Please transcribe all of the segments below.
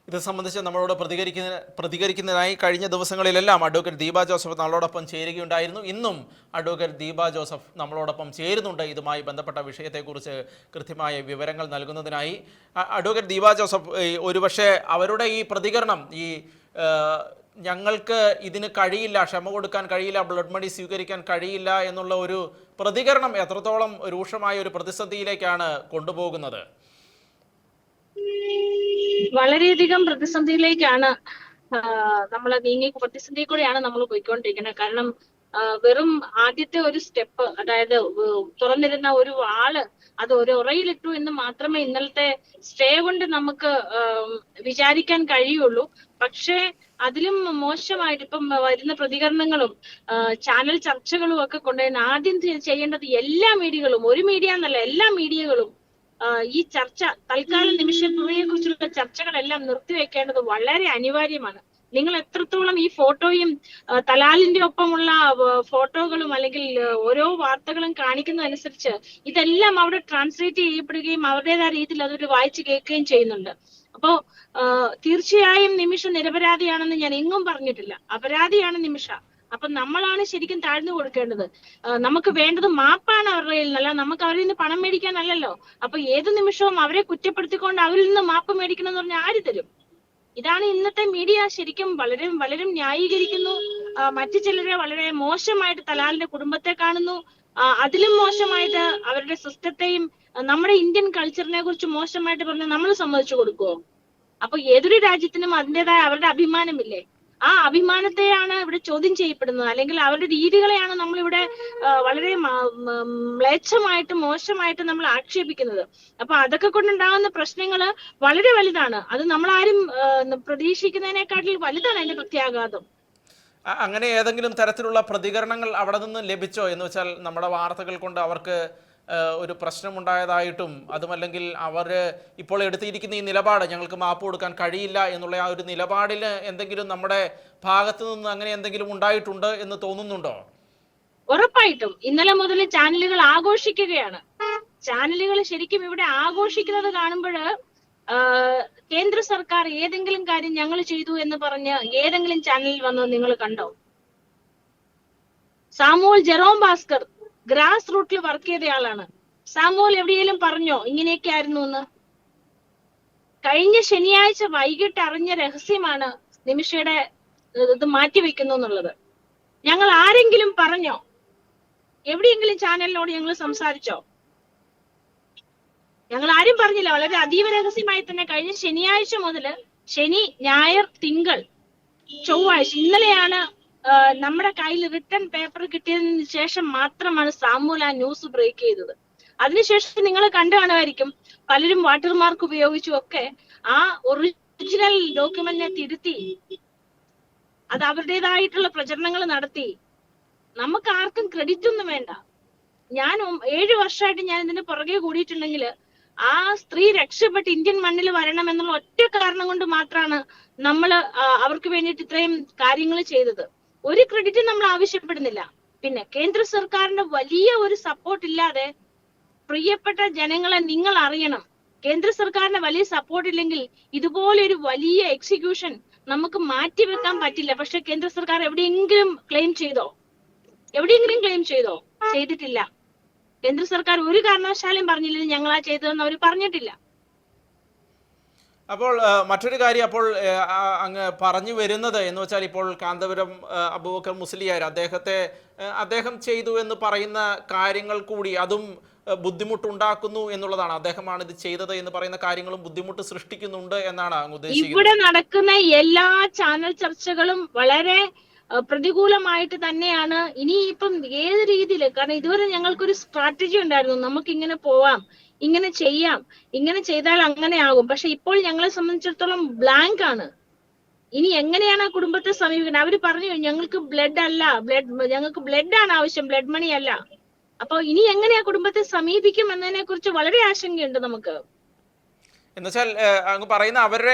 ഇത് സംബന്ധിച്ച് നമ്മളോട് പ്രതികരിക്കുന്നതിനായി കഴിഞ്ഞ ദിവസങ്ങളിലെല്ലാം അഡ്വക്കേറ്റ് ദീപ ജോസഫ് നമ്മളോടൊപ്പം ചേരുകയുണ്ടായിരുന്നു. ഇന്നും അഡ്വക്കേറ്റ് ദീപ ജോസഫ് നമ്മളോടൊപ്പം ചേരുന്നുണ്ട് ഇതുമായി ബന്ധപ്പെട്ട വിഷയത്തെക്കുറിച്ച് കൃത്യമായ വിവരങ്ങൾ നൽകുന്നതിനായി. അഡ്വക്കേറ്റ് ദീപ ജോസഫ്, ഒരുപക്ഷെ അവരുടെ ഈ പ്രതികരണം, ഞങ്ങൾക്ക് ഇതിന് കഴിയില്ല, ക്ഷമ കൊടുക്കാൻ കഴിയില്ല, ബ്ലഡ് മണി സ്വീകരിക്കാൻ കഴിയില്ല എന്നുള്ള ഒരു പ്രതികരണം എത്രത്തോളം രൂക്ഷമായ ഒരു പ്രതിസന്ധിയിലേക്കാണ് കൊണ്ടുപോകുന്നത്? വളരെയധികം പ്രതിസന്ധിയിലേക്കാണ് നമ്മൾ പ്രതിസന്ധി കൂടെയാണ് നമ്മൾ പോയിക്കൊണ്ടിരിക്കുന്നത്. കാരണം വെറും ആദ്യത്തെ ഒരു സ്റ്റെപ്പ്, അതായത് തുറന്നിരുന്ന ഒരു വാള് അത് ഒരു ഉറയിലിട്ടു എന്ന് മാത്രമേ ഇന്നലത്തെ സ്റ്റേ കൊണ്ട് നമുക്ക് വിചാരിക്കാൻ കഴിയുള്ളൂ. പക്ഷേ അതിലും മോശമായിട്ട് ഇപ്പം വരുന്ന പ്രതികരണങ്ങളും ചാനൽ ചർച്ചകളും ഒക്കെ കൊണ്ടുവരുന്ന ആദ്യം ചെയ്യേണ്ടത് എല്ലാ മീഡിയകളും, ഒരു മീഡിയ എന്നല്ല എല്ലാ മീഡിയകളും ഈ ചർച്ച തൽക്കാല നിമിഷയെ കുറിച്ചുള്ള ചർച്ചകളെല്ലാം നിർത്തിവെക്കേണ്ടത് വളരെ അനിവാര്യമാണ്. നിങ്ങൾ എത്രത്തോളം ഈ ഫോട്ടോയും തലാലിന്റെ ഒപ്പമുള്ള ഫോട്ടോകളും അല്ലെങ്കിൽ ഓരോ വാർത്തകളും കാണിക്കുന്നതനുസരിച്ച് ഇതെല്ലാം അവിടെ ട്രാൻസ്ലേറ്റ് ചെയ്യപ്പെടുകയും അവരുടേതായ രീതിയിൽ അതൊരു വായിച്ചു കേൾക്കുകയും ചെയ്യുന്നുണ്ട്. അപ്പോ തീർച്ചയായും നിമിഷ നിരപരാധിയാണെന്ന് ഞാൻ എങ്ങും പറഞ്ഞിട്ടില്ല. അപരാധിയാണ് നിമിഷ. അപ്പൊ നമ്മളാണ് ശരിക്കും താഴ്ന്നു കൊടുക്കേണ്ടത്. നമുക്ക് വേണ്ടത് മാപ്പാണ് അവരുടെ കയ്യിൽ നിന്നല്ല, നമുക്ക് അവരിൽ നിന്ന് പണം മേടിക്കാനല്ലല്ലോ. അപ്പൊ ഏത് നിമിഷവും അവരെ കുറ്റപ്പെടുത്തിക്കൊണ്ട് അവരിൽ നിന്ന് മാപ്പ് മേടിക്കണം എന്ന് പറഞ്ഞാൽ ആര് തരും? ഇതാണ് ഇന്നത്തെ മീഡിയ ശരിക്കും വളരെ ന്യായീകരിക്കുന്നു. മറ്റു ചിലരെ വളരെ മോശമായിട്ട് തലാലിന്റെ കുടുംബത്തെ കാണുന്നു. അതിലും മോശമായിട്ട് അവരുടെ സിസ്റ്റത്തെയും നമ്മുടെ ഇന്ത്യൻ കൾച്ചറിനെ കുറിച്ച് മോശമായിട്ട് പറഞ്ഞ് നമ്മൾ സമ്മതിച്ചു കൊടുക്കുവോ? അപ്പൊ ഏതൊരു രാജ്യത്തിനും അതിൻ്റെതായ അവരുടെ അഭിമാനമില്ലേ? ആ അഭിമാനത്തെയാണ് ഇവിടെ ചോദ്യം ചെയ്യപ്പെടുന്നത്. അല്ലെങ്കിൽ അവരുടെ രീതികളെയാണ് നമ്മളിവിടെ വളരെ മ്ലേച്ഛമായിട്ട് മോശമായിട്ട് നമ്മൾ ആക്ഷേപിക്കുന്നത്. അപ്പൊ അതൊക്കെ കൊണ്ടുണ്ടാകുന്ന പ്രശ്നങ്ങള് വളരെ വലുതാണ്. അത് നമ്മളാരും പ്രതീക്ഷിക്കുന്നതിനെക്കാട്ടിൽ വലുതാണ് അതിന്റെ പ്രത്യാഘാതം. അങ്ങനെ ഏതെങ്കിലും തരത്തിലുള്ള പ്രതികരണങ്ങൾ അവിടെ നിന്ന് ലഭിച്ചോ? എന്ന് വെച്ചാൽ നമ്മുടെ വാർത്തകൾ കൊണ്ട് അവർക്ക് ഒരു പ്രശ്നമുണ്ടായതായിട്ടും, അതുമല്ലെങ്കിൽ അവർ ഇപ്പോൾ എടുത്തിരിക്കുന്ന ഈ നിലപാട്, ഞങ്ങൾക്ക് മാപ്പ് കൊടുക്കാൻ കഴിയില്ല എന്നുള്ള ആ ഒരു നിലപാടിൽ എന്തെങ്കിലും നമ്മുടെ ഭാഗത്ത് നിന്ന് അങ്ങനെ എന്തെങ്കിലും ഉണ്ടായിട്ടുണ്ട് എന്ന് തോന്നുന്നുണ്ടോ? ഉറപ്പായിട്ടും ഇന്നലെ മുതൽ ചാനലുകൾ ആഘോഷിക്കുകയാണ്. ചാനലുകൾ ശരിക്കും ഇവിടെ ആഘോഷിക്കുന്നത് കാണുമ്പോൾ കേന്ദ്ര സർക്കാർ ഏതെങ്കിലും കാര്യം ഞങ്ങൾ ചെയ്തു എന്ന് പറഞ്ഞ് ഏതെങ്കിലും ചാനലിൽ വന്നത് നിങ്ങൾ കണ്ടോ? സാമുവൽ ജെറോം ഭാസ്കർ ഗ്രാസ് റൂട്ടിൽ വർക്ക് ചെയ്തയാളാണ്. സാമുവൽ എവിടെയെങ്കിലും പറഞ്ഞോ ഇങ്ങനെയൊക്കെ ആയിരുന്നു എന്ന്? കഴിഞ്ഞ ശനിയാഴ്ച വൈകിട്ട് അറിഞ്ഞ രഹസ്യമാണ് നിമിഷയുടെ ഇത് മാറ്റിവെക്കുന്നു എന്നുള്ളത്. ഞങ്ങൾ ആരെങ്കിലും പറഞ്ഞോ? എവിടെയെങ്കിലും ചാനലിനോട് ഞങ്ങൾ സംസാരിച്ചോ? ഞങ്ങൾ ആരും പറഞ്ഞില്ല. വളരെ അതീവ രഹസ്യമായി തന്നെ കഴിഞ്ഞ ശനിയാഴ്ച മുതൽ ശനി, ഞായർ, തിങ്കൾ, ചൊവ്വാഴ്ച, ഇന്നലെയാണ് നമ്മുടെ കയ്യിൽ റിട്ടേൺ പേപ്പർ കിട്ടിയതിന് ശേഷം മാത്രമാണ് സാമുവൽ ആ ന്യൂസ് ബ്രേക്ക് ചെയ്തത്. അതിനുശേഷം നിങ്ങൾ കണ്ടു കാണുമായിരിക്കും, പലരും വാട്ടർമാർക്ക് ഉപയോഗിച്ചും ഒക്കെ ആ ഒറിജിനൽ ഡോക്യുമെന്റിനെ തിരുത്തി അത് അവരുടേതായിട്ടുള്ള പ്രചരണങ്ങൾ നടത്തി. നമുക്ക് ആർക്കും ക്രെഡിറ്റ് ഒന്നും വേണ്ട. ഞാൻ 7 വർഷമായിട്ട് ഞാൻ ഇതിന് പുറകെ കൂടിയിട്ടുണ്ടെങ്കിൽ ആ സ്ത്രീ രക്ഷപ്പെട്ട് ഇന്ത്യൻ മണ്ണിൽ വരണം എന്നുള്ള ഒറ്റ കാരണം കൊണ്ട് മാത്രമാണ് നമ്മൾ അവർക്ക് വേണ്ടിയിട്ട് ഇത്രയും കാര്യങ്ങൾ ചെയ്തത്. ഒരു ക്രെഡിറ്റ് നമ്മൾ ആവശ്യപ്പെടുന്നില്ല. പിന്നെ കേന്ദ്ര സർക്കാരിന്റെ വലിയ ഒരു സപ്പോർട്ട് ഇല്ലാതെ, പ്രിയപ്പെട്ട ജനങ്ങളെ നിങ്ങൾ അറിയണം, കേന്ദ്ര സർക്കാരിന്റെ വലിയ സപ്പോർട്ട് ഇല്ലെങ്കിൽ ഇതുപോലൊരു വലിയ എക്സിക്യൂഷൻ നമുക്ക് മാറ്റിവെക്കാൻ പറ്റില്ല. പക്ഷെ കേന്ദ്ര സർക്കാർ എവിടെയെങ്കിലും ക്ലെയിം ചെയ്തോ? ചെയ്തിട്ടില്ല. കേന്ദ്ര സർക്കാർ ഒരു കാരണവശാലും പറഞ്ഞില്ല ഞങ്ങളാ ചെയ്തതെന്ന് അവർ പറഞ്ഞിട്ടില്ല. അപ്പോൾ മറ്റൊരു കാര്യം, അപ്പോൾ അങ്ങ് പറഞ്ഞു വരുന്നത് എന്ന് വെച്ചാൽ, ഇപ്പോൾ കാന്തപുരം അബൂബക്കർ മുസ്ലിയാർ അദ്ദേഹം ചെയ്തു എന്ന് പറയുന്ന കാര്യങ്ങൾ കൂടി അതും ബുദ്ധിമുട്ടുണ്ടാക്കുന്നു എന്നുള്ളതാണ്. അദ്ദേഹമാണ് ഇത് ചെയ്തത് എന്ന് പറയുന്ന കാര്യങ്ങളും ബുദ്ധിമുട്ട് സൃഷ്ടിക്കുന്നുണ്ട് എന്നാണ് അങ്ങ് ഉദ്ദേശിക്കുന്നത്. ഇവിടെ നടക്കുന്ന എല്ലാ ചാനൽ ചർച്ചകളും വളരെ പ്രതികൂലമായിട്ട് തന്നെയാണ്. ഇനിയിപ്പം ഏത് രീതിയിൽ, കാരണം ഇതുവരെ ഞങ്ങൾക്കൊരു സ്ട്രാറ്റജി ഉണ്ടായിരുന്നു, നമുക്ക് ഇങ്ങനെ പോവാം, ഇങ്ങനെ ചെയ്യാം, ഇങ്ങനെ ചെയ്താൽ അങ്ങനെ ആകും. പക്ഷെ ഇപ്പോൾ ഞങ്ങളെ സംബന്ധിച്ചിടത്തോളം ബ്ലാങ്ക് ആണ്. ഇനി എങ്ങനെയാണ് ആ കുടുംബത്തെ സമീപിക്കുന്നത്? അവര് പറഞ്ഞു ഞങ്ങൾക്ക് ഞങ്ങൾക്ക് ബ്ലഡ് ആണ് ആവശ്യം, ബ്ലഡ് മണി അല്ല. അപ്പൊ ഇനി എങ്ങനെ ആ കുടുംബത്തെ സമീപിക്കും എന്നതിനെ കുറിച്ച് വളരെ ആശങ്കയുണ്ട് നമുക്ക്. എന്നുവെച്ചാൽ അങ്ങ് പറയുന്ന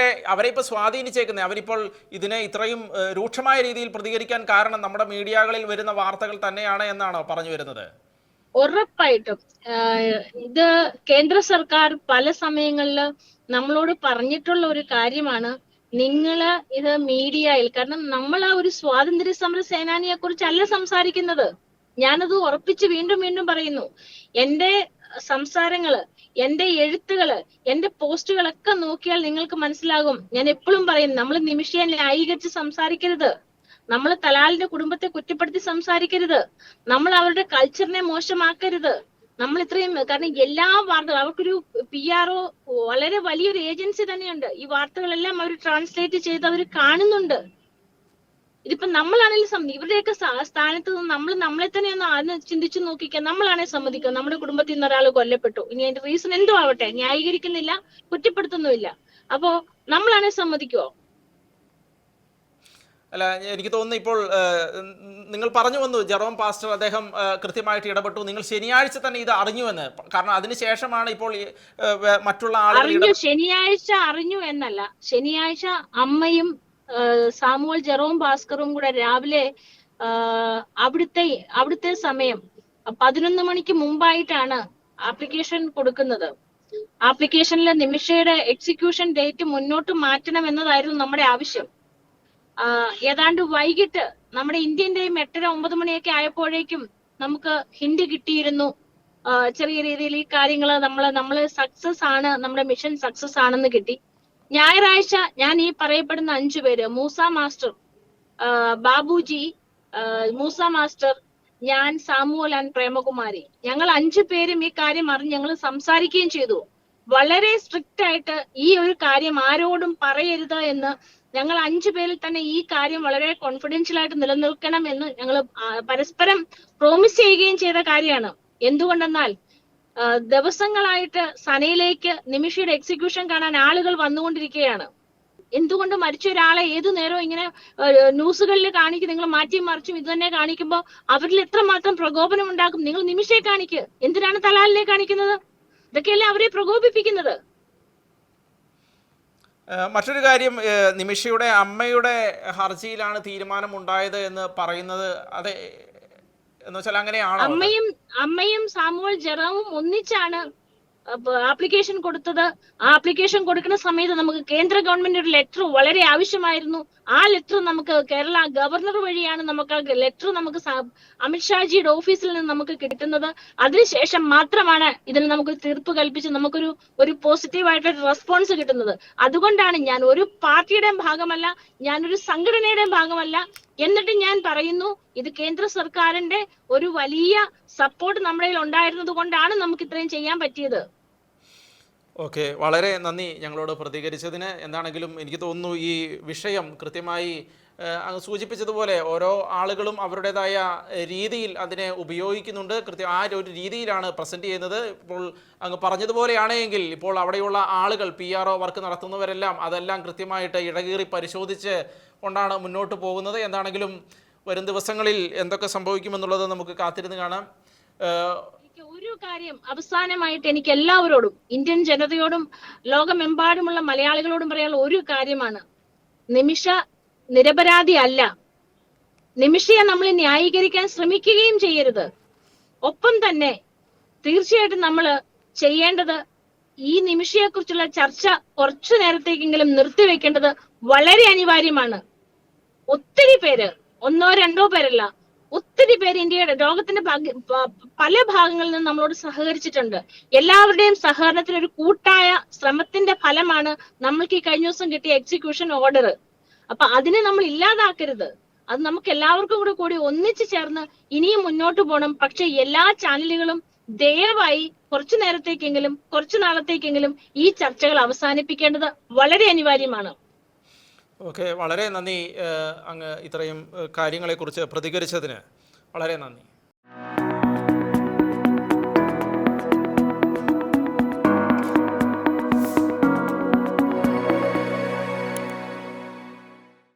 അവരെ ഇപ്പൊ സ്വാധീനിച്ചേക്കുന്നത്, അവരിപ്പോൾ ഇതിനെ ഇത്രയും രൂക്ഷമായ രീതിയിൽ പ്രതികരിക്കാൻ കാരണം നമ്മുടെ മീഡിയകളിൽ വരുന്ന വാർത്തകൾ തന്നെയാണ് എന്നാണോ പറഞ്ഞു വരുന്നത്? ഉറപ്പായിട്ടും ഇത് കേന്ദ്ര സർക്കാർ പല സമയങ്ങളിൽ നമ്മളോട് പറഞ്ഞിട്ടുള്ള ഒരു കാര്യമാണ്. നിങ്ങള് ഇത് മീഡിയയിൽ, കാരണം നമ്മൾ ആ ഒരു സ്വാതന്ത്ര്യ സമര സേനാനിയെ കുറിച്ചല്ല സംസാരിക്കുന്നത്. ഞാനത് ഉറപ്പിച്ച് വീണ്ടും വീണ്ടും പറയുന്നു. എന്റെ സംസാരങ്ങള്, എന്റെ എഴുത്തുകള്, എന്റെ പോസ്റ്റുകളൊക്കെ നോക്കിയാൽ നിങ്ങൾക്ക് മനസ്സിലാകും. ഞാൻ എപ്പോഴും പറയും, നമ്മൾ നിമിഷയെ ന്യായീകരിച്ച് സംസാരിക്കരുത്, നമ്മൾ തലാലിന്റെ കുടുംബത്തെ കുറ്റപ്പെടുത്തി സംസാരിക്കരുത്, നമ്മൾ അവരുടെ കൾച്ചറിനെ മോശമാക്കരുത്. നമ്മൾ ഇത്രയും, കാരണം എല്ലാ വാർത്തകളും അവർക്കൊരു PR വളരെ വലിയൊരു ഏജൻസി തന്നെയുണ്ട്. ഈ വാർത്തകളെല്ലാം അവർ ട്രാൻസ്ലേറ്റ് ചെയ്ത് അവർ കാണുന്നുണ്ട്. ഇതിപ്പോ നമ്മളാണെങ്കിലും ഇവരുടെയൊക്കെ സ്ഥാനത്ത് നിന്ന് നമ്മളെ തന്നെ ഒന്ന് ചിന്തിച്ചു നോക്കിക്കാൻ. നമ്മളാണെ സമ്മതിക്കുക നമ്മുടെ കുടുംബത്തിൽ നിന്ന് ഒരാൾ കൊല്ലപ്പെട്ടു, ഇനി അതിന്റെ റീസൺ എന്തോ ആവട്ടെ, ന്യായീകരിക്കുന്നില്ല, കുറ്റപ്പെടുത്തുന്നുമില്ല. അപ്പോ നമ്മളാണെ സമ്മതിക്കുവോ? അല്ല, എനിക്ക് തോന്നുന്നു ഇപ്പോൾ നിങ്ങൾ പറഞ്ഞു വന്നു ജെറോം പാസ്റ്റർ അദ്ദേഹം കൃത്യമായിട്ട് ഇടപെട്ടു, നിങ്ങൾ ശനിയാഴ്ച തന്നെ ഇത് അറിഞ്ഞുവെന്ന്. കാരണം അതിനുശേഷമാണ് ഇപ്പോൾ മറ്റുള്ള ആളുകൾ ശനിയാഴ്ച അറിഞ്ഞു എന്നല്ല, ശനിയാഴ്ച അമ്മയും സാമുവൽ ജെറോം ഭാസ്കറും കൂടെ രാവിലെ അവിടുത്തെ സമയം 11 മണിക്ക് മുമ്പായിട്ടാണ് ആപ്ലിക്കേഷൻ കൊടുക്കുന്നത്. ആപ്ലിക്കേഷനിൽ നിമിഷയുടെ എക്സിക്യൂഷൻ ഡേറ്റ് മുന്നോട്ട് മാറ്റണം എന്നതായിരുന്നു നമ്മുടെ ആവശ്യം. ഏതാണ്ട് വൈകിട്ട് നമ്മുടെ ഇന്ത്യൻ ടൈം 8:30-9 മണിയൊക്കെ ആയപ്പോഴേക്കും നമുക്ക് ഹിന്റ് കിട്ടിയിരുന്നു. ചെറിയ രീതിയിൽ ഈ കാര്യങ്ങള് നമ്മള് സക്സസ് ആണ്, നമ്മുടെ മിഷൻ സക്സസ് ആണെന്ന് കിട്ടി. ഞായറാഴ്ച ഞാൻ ഈ പറയപ്പെടുന്ന 5 പേര്, മൂസ മാസ്റ്റർ, ബാബുജി, മൂസ മാസ്റ്റർ, ഞാൻ, സാമുവൽ ആൻഡ് പ്രേമകുമാരി, ഞങ്ങൾ 5 പേരും ഈ കാര്യം അറിഞ്ഞ് ഞങ്ങൾ സംസാരിക്കുകയും ചെയ്തു. വളരെ സ്ട്രിക്റ്റ് ആയിട്ട് ഈ ഒരു കാര്യം ആരോടും പറയരുത് എന്ന് ഞങ്ങൾ 5 പേരിൽ തന്നെ ഈ കാര്യം വളരെ കോൺഫിഡൻഷ്യൽ ആയിട്ട് നിലനിൽക്കണം എന്ന് ഞങ്ങൾ പരസ്പരം പ്രോമിസ് ചെയ്യുകയും ചെയ്ത കാര്യമാണ്. എന്തുകൊണ്ടെന്നാൽ ദിവസങ്ങളായിട്ട് സനയിലേക്ക് നിമിഷയുടെ എക്സിക്യൂഷൻ കാണാൻ ആളുകൾ വന്നുകൊണ്ടിരിക്കുകയാണ്. എന്തുകൊണ്ട് മരിച്ച ഒരാളെ ഏതു നേരവും ഇങ്ങനെ ന്യൂസുകളിൽ കാണിക്കും, നിങ്ങൾ മാറ്റിയും മറിച്ചും ഇത് തന്നെ കാണിക്കുമ്പോൾ അവരിൽ എത്രമാത്രം പ്രകോപനം ഉണ്ടാക്കും. നിങ്ങൾ നിമിഷയെ കാണിക്കുക, എന്തിനാണ് തലാലിനെ കാണിക്കുന്നത്? ഇതൊക്കെയല്ലേ അവരെ പ്രകോപിപ്പിക്കുന്നത്. മറ്റൊരു കാര്യം, നിമിഷയുടെ അമ്മയുടെ ഹർജിയിലാണ് തീരുമാനമുണ്ടായത് എന്ന് പറയുന്നത്, അതെ എന്ന് വെച്ചാൽ അങ്ങനെയാണോ? അമ്മയും സാമുവൽ ജെറോമും ഒന്നിച്ചാണ് ആപ്ലിക്കേഷൻ കൊടുത്തത്. ആ ആപ്ലിക്കേഷൻ കൊടുക്കുന്ന സമയത്ത് നമുക്ക് കേന്ദ്ര ഗവൺമെന്റ് ഒരു ലെറ്റർ വളരെ ആവശ്യമായിരുന്നു. ആ ലെറ്റർ നമുക്ക് കേരള ഗവർണർ വഴിയാണ് നമുക്ക് ആ ലെറ്റർ നമുക്ക് അമിത്ഷാജിയുടെ ഓഫീസിൽ നിന്ന് നമുക്ക് കിട്ടുന്നത്. അതിനുശേഷം മാത്രമാണ് ഇതിന് നമുക്ക് തീർപ്പ് കൽപ്പിച്ച് നമുക്കൊരു പോസിറ്റീവായിട്ടൊരു റെസ്പോൺസ് കിട്ടുന്നത്. അതുകൊണ്ടാണ് ഞാൻ ഒരു പാർട്ടിയുടെയും ഭാഗമല്ല, ഞാനൊരു സംഘടനയുടെയും ഭാഗമല്ല. എന്നിട്ട് ഞാൻ പറയുന്നു, ഇത് കേന്ദ്ര സർക്കാരിന്റെ ഒരു വലിയ സപ്പോർട്ട് നമ്മുടെ കയ്യിൽ ഉണ്ടായിരുന്നത് കൊണ്ടാണ് നമുക്ക് ഇത്രയും ചെയ്യാൻ പറ്റിയത്. ഓക്കെ, വളരെ നന്ദി ഞങ്ങളോട് പ്രതികരിച്ചതിന്. എന്താണെങ്കിലും എനിക്ക് തോന്നുന്നു ഈ വിഷയം കൃത്യമായി അങ്ങ് സൂചിപ്പിച്ചതുപോലെ ഓരോ ആളുകളും അവരുടേതായ രീതിയിൽ അതിനെ ഉപയോഗിക്കുന്നുണ്ട്. ആ ഒരു രീതിയിലാണ് പ്രസൻറ്റ് ചെയ്യുന്നത്. ഇപ്പോൾ അങ്ങ് പറഞ്ഞതുപോലെയാണെങ്കിൽ ഇപ്പോൾ അവിടെയുള്ള ആളുകൾ PRO വർക്ക് നടത്തുന്നവരെല്ലാം അതെല്ലാം കൃത്യമായിട്ട് ഇടകീറി പരിശോധിച്ച് കൊണ്ടാണ് മുന്നോട്ട് പോകുന്നത്. എന്താണെങ്കിലും വരും ദിവസങ്ങളിൽ എന്തൊക്കെ സംഭവിക്കുമെന്നുള്ളത് നമുക്ക് കാത്തിരുന്ന് കാണാം. ഒരു കാര്യം അവസാനമായിട്ട് എനിക്ക് എല്ലാവരോടും, ഇന്ത്യൻ ജനതയോടും ലോകമെമ്പാടുമുള്ള മലയാളികളോടും പറയാനുള്ള ഒരു കാര്യമാണ്, നിമിഷ നിരപരാധി അല്ല. നിമിഷയെ നമ്മൾ ന്യായീകരിക്കാൻ ശ്രമിക്കുകയും ചെയ്യരുത്. ഒപ്പം തന്നെ തീർച്ചയായിട്ടും നമ്മൾ ചെയ്യേണ്ടത് ഈ നിമിഷയെ കുറിച്ചുള്ള ചർച്ച കുറച്ചു നേരത്തേക്കെങ്കിലും നിർത്തിവെക്കേണ്ടത് വളരെ അനിവാര്യമാണ്. ഒത്തിരി പേര്, 1-2 പേരല്ല, ഒത്തിരി പേര് ഇന്ത്യയുടെ ലോകത്തിന്റെ പല ഭാഗങ്ങളിൽ നിന്ന് നമ്മളോട് സഹകരിച്ചിട്ടുണ്ട്. എല്ലാവരുടെയും സഹകരണത്തിന് ഒരു കൂട്ടായ ശ്രമത്തിന്റെ ഫലമാണ് നമ്മൾക്ക് ഈ കഴിഞ്ഞ ദിവസം കിട്ടിയ എക്സിക്യൂഷൻ ഓർഡർ. അപ്പൊ അതിനെ നമ്മൾ ഇല്ലാതാക്കരുത്. അത് നമുക്ക് എല്ലാവർക്കും കൂടി ഒന്നിച്ചു ചേർന്ന് ഇനിയും മുന്നോട്ട് പോകണം. പക്ഷെ എല്ലാ ചാനലുകളും ദയവായി കുറച്ചു നേരത്തേക്കെങ്കിലും കുറച്ചു നാളത്തേക്കെങ്കിലും ഈ ചർച്ചകൾ അവസാനിപ്പിക്കേണ്ടത് വളരെ അനിവാര്യമാണ്. ഓക്കെ, വളരെ നന്ദി അങ്ങ് ഇത്രയും കാര്യങ്ങളെക്കുറിച്ച് പ്രതികരിച്ചതിന്. വളരെ നന്ദി.